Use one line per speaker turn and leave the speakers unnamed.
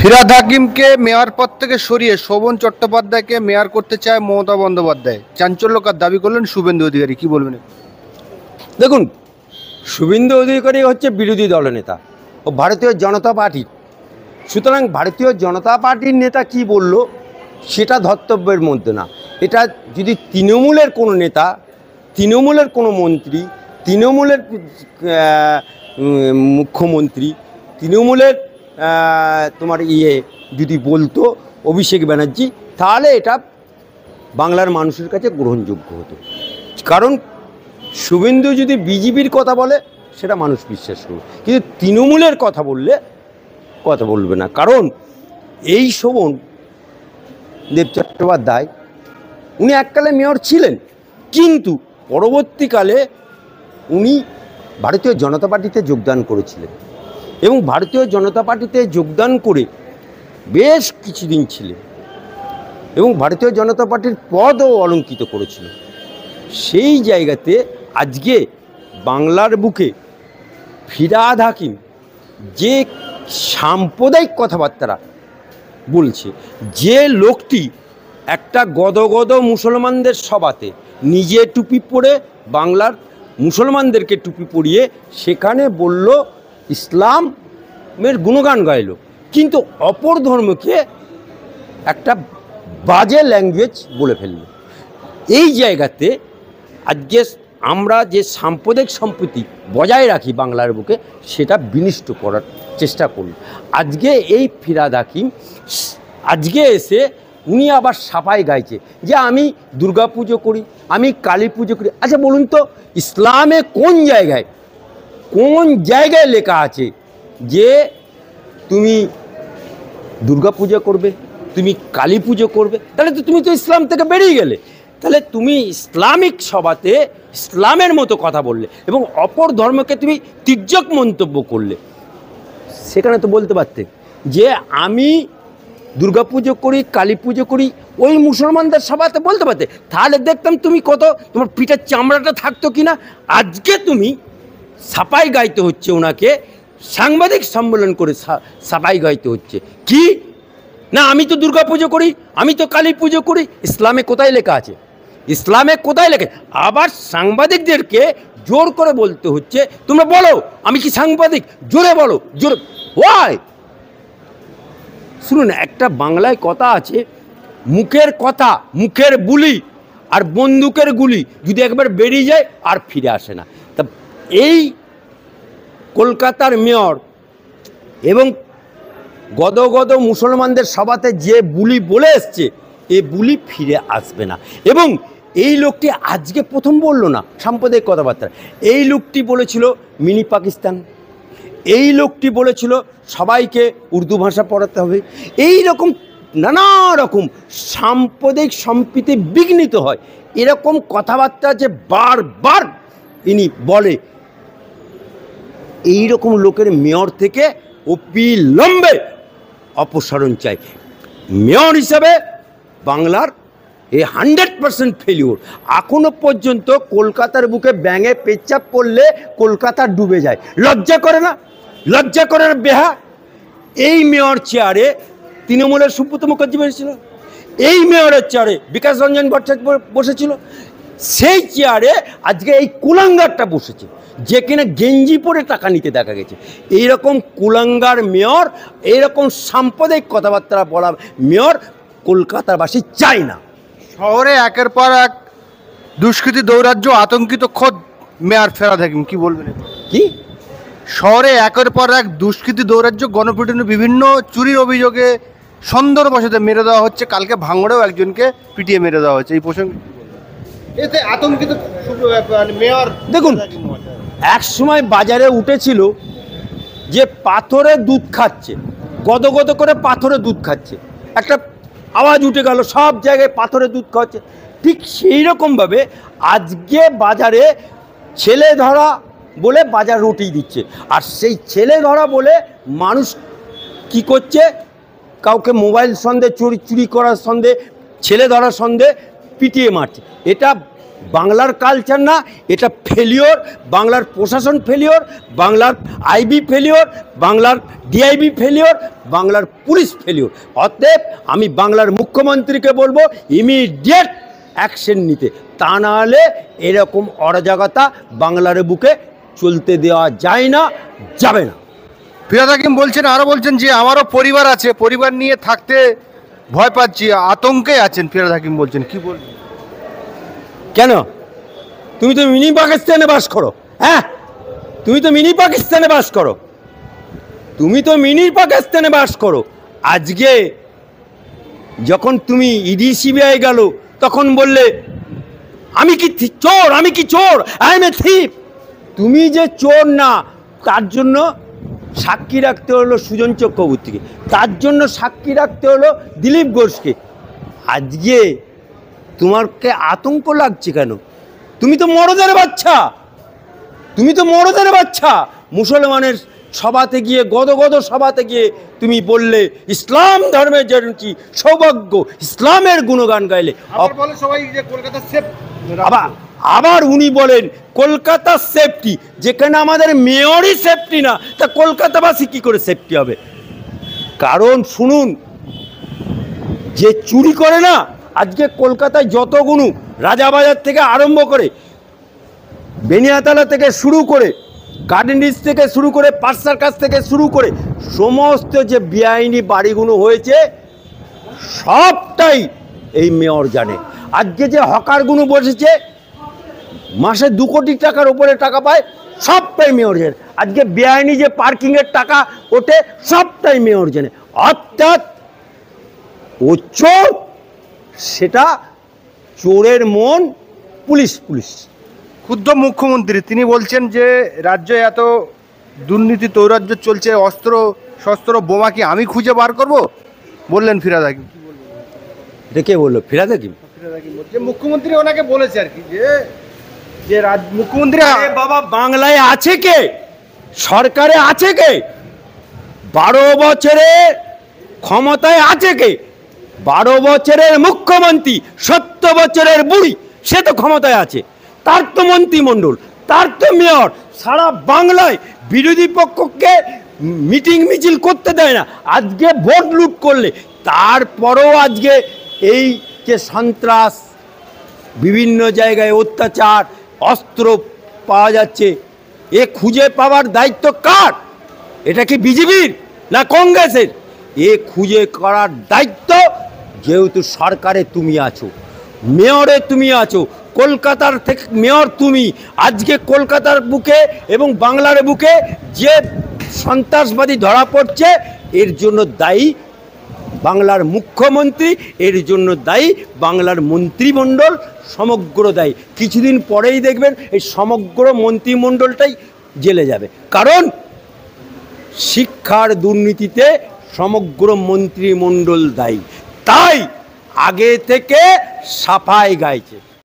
Firhad হাকিমকে mayor পদ থেকে সরিয়ে শোভন চট্টোপাধ্যায়কে মেয়র করতে চায় মমতা বন্দ্যোপাধ্যায়। চাঞ্চল্যকর দাবি করলেন শুভেন্দু অধিকারী। কি বলবেন?
দেখুন, শুভেন্দু অধিকারী হচ্ছে বিরোধী দলনেতা ও ভারতীয় জনতা পার্টির। সুতরাং ভারতীয় জনতা পার্টির নেতা কি বলল সেটা ধর্তব্যের মধ্যে না। এটা যদি তৃণমূলের কোনো নেতা, তৃণমূলের কোনো মন্ত্রী, তৃণমূলের মুখ্যমন্ত্রী, তৃণমূলের তোমার যদি বলতো অভিষেক ব্যানার্জি, তাহলে এটা বাংলার মানুষের কাছে গ্রহণযোগ্য হতো। কারণ শুভেন্দু যদি বিজেপির কথা বলে সেটা মানুষ বিশ্বাস করবে, কিন্তু তৃণমূলের কথা বললে কথা বলবে না। কারণ এই শোভন দেব চট্টোপাধ্যায় উনি এককালে মেয়র ছিলেন, কিন্তু পরবর্তীকালে উনি ভারতীয় জনতা পার্টিতে যোগদান করেছিলেন এবং ভারতীয় জনতা পার্টিতে যোগদান করে বেশ কিছুদিন ছিলেন এবং ভারতীয় জনতা পার্টির পদও অলঙ্কিত করেছিল। সেই জায়গাতে আজকে বাংলার বুকে ফিরহাদ হাকিম যে সাম্প্রদায়িক কথাবার্তা বলছে, যে লোকটি একটা গদগদ মুসলমানদের সভাতে নিজে টুপি পরে বাংলার মুসলমানদেরকে টুপি পরিয়ে সেখানে বলল, ইসলামের গুণগান গাইল, কিন্তু অপর ধর্মকে একটা বাজে ল্যাঙ্গুয়েজ বলে ফেলল। এই জায়গাতে আজকে আমরা যে সাম্প্রদায়িক সম্প্রীতি বজায় রাখি বাংলার বুকে, সেটা বিনষ্ট করার চেষ্টা করল। আজকে এই ফিরহাদ হাকিম আজকে এসে উনি আবার সাফাই গাইছে যে আমি দুর্গা পুজো করি, আমি কালী পুজো করি। আচ্ছা বলুন তো, ইসলামে কোন জায়গায় লেখা আছে যে তুমি দুর্গা পুজো করবে, তুমি কালী পুজো করবে? তাহলে তো তুমি তো ইসলাম থেকে বেরিয়ে গেলে। তাহলে তুমি ইসলামিক সভাতে ইসলামের মতো কথা বললে এবং অপর ধর্মকে তুমি তির্যক মন্তব্য করলে। সেখানে তো বলতে পারতে যে আমি দুর্গা পুজো করি, কালী পুজো করি, ওই মুসলমানদের সভাতে বলতে পারতে, তাহলে দেখতাম তুমি কত তোমার পিঠের চামড়াটা থাকতো কি না। আজকে তুমি সাফাই গাইতে হচ্ছে, ওনাকে সাংবাদিক সম্মেলন করে সাফাই গাইতে হচ্ছে কি না, আমি তো দুর্গা পুজো করি, আমি তো কালী পুজো করি। ইসলামে কোথায় লেখা আছে? ইসলামে কোথায় লেখা? আবার সাংবাদিকদেরকে জোর করে বলতে হচ্ছে তোমরা বলো আমি কি সাংবাদিক, জোরে বলো, জোরে। ওয়াই? শুনুন, একটা বাংলায় কথা আছে, মুখের কথা মুখের বুলি আর বন্দুকের গুলি যদি একবার বেরিয়ে যায় আর ফিরে আসে না। তা এই কলকাতার মেয়র এবং গদগদ মুসলমানদের সভাতে যে বুলি বলে এসছে, এ বুলি ফিরে আসবে না। এবং এই লোকটি আজকে প্রথম বলল না সাম্প্রদায়িক কথাবার্তা, এই লোকটি বলেছিল মিনি পাকিস্তান, এই লোকটি বলেছিল সবাইকে উর্দু ভাষা পড়াতে হবে। এই রকম নানা রকম সাম্প্রদায়িক সম্প্রীতি বিঘ্নিত হয়, এরকম কথাবার্তা যে বারবার ইনি বলে, এই রকম লোকের মেয়র থেকে অবিলম্বে অপসারণ চাই। মেয়র হিসাবে বাংলার এই 100% ফেলিওর। এখনো পর্যন্ত কলকাতার বুকে ব্যাঙে পেচ্ছাপ করলে কলকাতা ডুবে যায়। লজ্জা করে না? লজ্জা করে না বেহা? এই মেয়র চেয়ারে তৃণমূলের সুব্রত মুখার্জি বসেছিল, এই মেয়রের চেয়ারে বিকাশ রঞ্জন ভট্টাচার্য বসেছিল, সেই চেয়ারে আজকে এই কুলাঙ্গারটা বসেছে যে কিনা গেঞ্জি পরে টাকা নিতে দেখা গেছে। এইরকম কুলাঙ্গার মেয়র, এইরকম সাম্প্রদায়িক কথাবার্তা বলা মেয়র কলকাতাবাসী চায় না।
শহরে একের পর এক দুষ্কৃতী দৌরাজ্য, আতঙ্কিত খোদ মেয়র ফিরহাদ হাকিম। কি বলবেন?
কি
শহরে একের পর এক দুষ্কৃতী দৌরাজ্য, গণপিটুনি, বিভিন্ন চুরির অভিযোগে সন্দেহের বশতে মেরে দেওয়া হচ্ছে। কালকে ভাঙড়েও একজনকে পিটিয়ে মেরে দেওয়া হচ্ছে। এই প্রসঙ্গে এতে আতঙ্কিত মেয়র।
দেখুন, এক সময় বাজারে উঠেছিল যে পাথরে দুধ খাচ্ছে, গদগদ করে পাথরে দুধ খাচ্ছে, একটা আওয়াজ উঠে গেল, সব জায়গায় পাথরে দুধ খাচ্ছে। ঠিক সেই রকমভাবে আজকে বাজারে ছেলে ধরা বলে বাজার রুটি দিচ্ছে, আর সেই ছেলে ধরা বলে মানুষ কি করছে, কাউকে মোবাইল সন্দেহে চুরি করার সন্দেহে, ছেলে ধরার সন্দেহে পিটিয়ে মারছে। এটা বাংলার কালচার না, এটা ফেলিওর, বাংলার প্রশাসন ফেলিওর, বাংলার আইবি ফেলিওর, বাংলার ডিআইবি ফেলিওর, বাংলার পুলিশ ফেলিওর। অতএব আমি বাংলার মুখ্যমন্ত্রীকে বলবো ইমিডিয়েট অ্যাকশন নিতে, তা না হলে এরকম অরাজকতা বাংলার বুকে চলতে দেওয়া যায় না, যাবে না।
ফিরহাদ হাকিম বলছেন, আরও বলছেন যে আমারও পরিবার আছে, পরিবার নিয়ে থাকতে ভয় পাচ্ছি, আতঙ্কে আছেন। ফিরহাদ হাকিম বলছেন, কি বলবেন?
কেন? তুমি তো মিনি পাকিস্তানে বাস করো। হ্যাঁ, তুমি তো মিনি পাকিস্তানে বাস করো, তুমি তো মিনি পাকিস্তানে বাস করো। আজকে যখন তুমি ইডি সিবিআই গেল তখন বললে আমি কি চোর, আমি কি চোর, আই এম এ থিপ। তুমি যে চোর না, তার জন্য সাক্ষী রাখতে হলো সুজন চক্রবর্তীকে, তার জন্য সাক্ষী রাখতে হলো দিলীপ ঘোষকে। আজকে তোমাকে আতঙ্ক লাগছে কেন? তুমি তো মরদের বাচ্চা, তুমি তো মরদের বাচ্চা। মুসলমানের সভাতে গিয়ে, গদ সভাতে গিয়ে তুমি বললে ইসলাম ধর্মের জন্য সৌভাগ্য, ইসলামের গুণগান গাইলে। আবার উনি বলেন কলকাতা সেফটি, যেখানে আমাদের মেয়রই সেফটি না, তা কলকাতাবাসী কি করে সেফটি হবে? কারণ শুনুন, যে চুরি করে না, আজকে কলকাতায় যতগুলো রাজাবাজার থেকে আরম্ভ করে, বেনিয়াতলা থেকে শুরু করে, গার্ডেন রিচ থেকে শুরু করে, পার্সার কাছ থেকে শুরু করে সমস্ত যে বেআইনি বাড়িগুলো হয়েছে সবটাই এই মেয়র জানে। আজকে যে হকারগুলো বসেছে মাসে 2 কোটি টাকার উপরে টাকা পায়, সবটাই মেয়র জানে। আজকে বেআইনি যে পার্কিংয়ের টাকা ওঠে, সবটাই মেয়র জানে। অর্থাৎ ও চোর, সেটা চোরের মন পুলিশ।
ক্ষুদ্র মুখ্যমন্ত্রী তিনি বলছেন যে রাজ্যে এত দুর্নীতি তৈরাজ্য চলছে, অস্ত্র শস্ত্র বোমা কি আমি খুঁজে বার করব, বললেন ফিরহাদ হাকিম।
এটা কে বললো? ফিরহাদ হাকিম।
যে মুখ্যমন্ত্রী ওনাকে বলেছে আর কি, যে মুখ্যমন্ত্রী।
বাবা, বাংলায় আছে কে? সরকারে আছে কে? 12 বছরে ক্ষমতায় আছে কে? 12 বছরের মুখ্যমন্ত্রী, 70 বছরের বুড়ি, সে তো ক্ষমতায় আছে। তার তো মন্ত্রিমণ্ডল, তার তো মেয়র। সারা বাংলায় বিরোধী পক্ষকে মিটিং মিছিল করতে দেয় না। আজকে ভোট লুট করলে, তারপরেও আজকে এই যে সন্ত্রাস, বিভিন্ন জায়গায় অত্যাচার, অস্ত্র পাওয়া যাচ্ছে, এ খুঁজে পাওয়ার দায়িত্ব কার? এটা কি বিজেপির না কংগ্রেসের? এ খুঁজে করার দায়িত্ব যেহেতু সরকারে তুমি আছো, মেয়রে তুমি আছো, কলকাতার থেকে মেয়র তুমি। আজকে কলকাতার বুকে এবং বাংলার বুকে যে সন্ত্রাসবাদী ধরা পড়ছে, এর জন্য দায়ী বাংলার মুখ্যমন্ত্রী, এর জন্য দায়ী বাংলার মন্ত্রিমণ্ডল, সমগ্র দায়ী। কিছুদিন পরেই দেখবেন এই সমগ্র মন্ত্রিমণ্ডলটাই জেলে যাবে, কারণ শিক্ষার দুর্নীতিতে সমগ্র মন্ত্রিমণ্ডল দায়ী। তাই আগে থেকে সাফাই গাইছে।